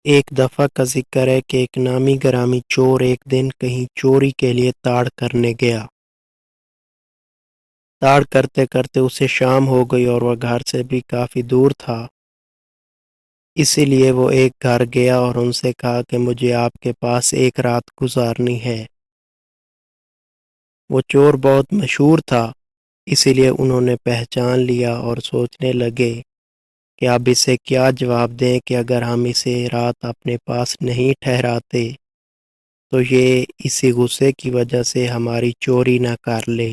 ایک دفعہ کا ذکر ہے کہ ایک نامی گرامی چور ایک دن کہیں چوری کے لیے تاڑ کرنے گیا۔ تاڑ کرتے کرتے اسے شام ہو گئی اور وہ گھر سے بھی کافی دور تھا، اسی لیے وہ ایک گھر گیا اور ان سے کہا کہ مجھے آپ کے پاس ایک رات گزارنی ہے۔ وہ چور بہت مشہور تھا، اسی لیے انہوں نے پہچان لیا اور سوچنے لگے کہ اب اسے کیا جواب دیں کہ اگر ہم اسے رات اپنے پاس نہیں ٹھہراتے تو یہ اسی غصے کی وجہ سے ہماری چوری نہ کر لے،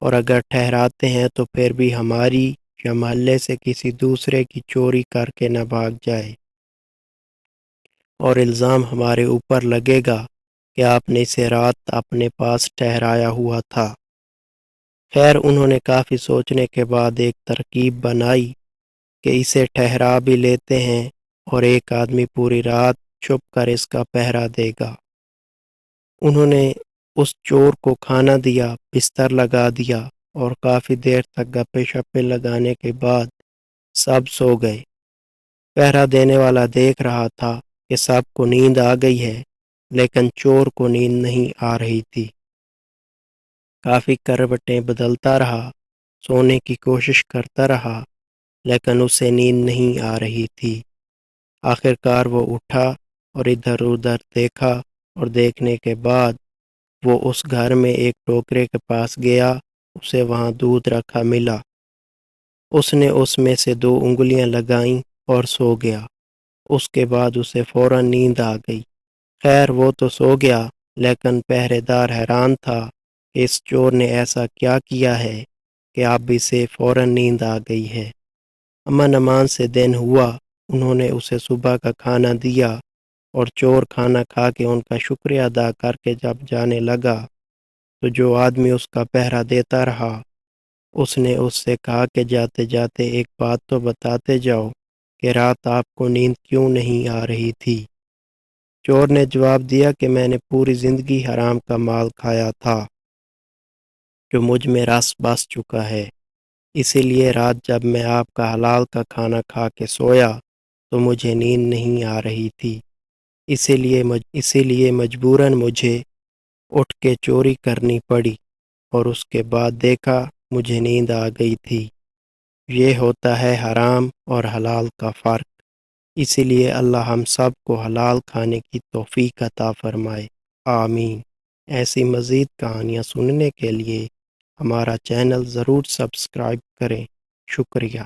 اور اگر ٹھہراتے ہیں تو پھر بھی ہماری یا محلے سے کسی دوسرے کی چوری کر کے نہ بھاگ جائے، اور الزام ہمارے اوپر لگے گا کہ آپ نے اسے رات اپنے پاس ٹھہرایا ہوا تھا۔ خیر انہوں نے کافی سوچنے کے بعد ایک ترکیب بنائی کہ اسے ٹھہرا بھی لیتے ہیں اور ایک آدمی پوری رات چھپ کر اس کا پہرا دے گا۔ انہوں نے اس چور کو کھانا دیا، بستر لگا دیا اور کافی دیر تک گپے شپے لگانے کے بعد سب سو گئے۔ پہرا دینے والا دیکھ رہا تھا کہ سب کو نیند آ گئی ہے، لیکن چور کو نیند نہیں آ رہی تھی۔ کافی کروٹیں بدلتا رہا، سونے کی کوشش کرتا رہا، لیکن اسے نیند نہیں آ رہی تھی۔ آخر کار وہ اٹھا اور ادھر ادھر دیکھا، اور دیکھنے کے بعد وہ اس گھر میں ایک ٹوکرے کے پاس گیا، اسے وہاں دودھ رکھا ملا۔ اس نے اس میں سے 2 انگلیاں لگائیں اور سو گیا۔ اس کے بعد اسے فوراً نیند آ گئی۔ خیر وہ تو سو گیا، لیکن پہرے دار حیران تھا کہ اس چور نے ایسا کیا کیا ہے کہ اب اسے فوراً نیند آ گئی ہے۔ امن امان سے دن ہوا، انہوں نے اسے صبح کا کھانا دیا، اور چور کھانا کھا کے ان کا شکریہ ادا کر کے جب جانے لگا تو جو آدمی اس کا پہرا دیتا رہا، اس نے اس سے کہا کہ جاتے جاتے ایک بات تو بتاتے جاؤ کہ رات آپ کو نیند کیوں نہیں آ رہی تھی؟ چور نے جواب دیا کہ میں نے پوری زندگی حرام کا مال کھایا تھا جو مجھ میں رس بس چکا ہے، اسی لیے رات جب میں آپ کا حلال کا کھانا کھا کے سویا تو مجھے نیند نہیں آ رہی تھی، اسی لیے مجبوراً مجھے اٹھ کے چوری کرنی پڑی، اور اس کے بعد دیکھا مجھے نیند آ گئی تھی۔ یہ ہوتا ہے حرام اور حلال کا فرق۔ اسی لیے اللہ ہم سب کو حلال کھانے کی توفیق عطا فرمائے، آمین۔ ایسی مزید کہانیاں سننے کے لیے ہمارا چینل ضرور سبسکرائب کریں۔ شکریہ۔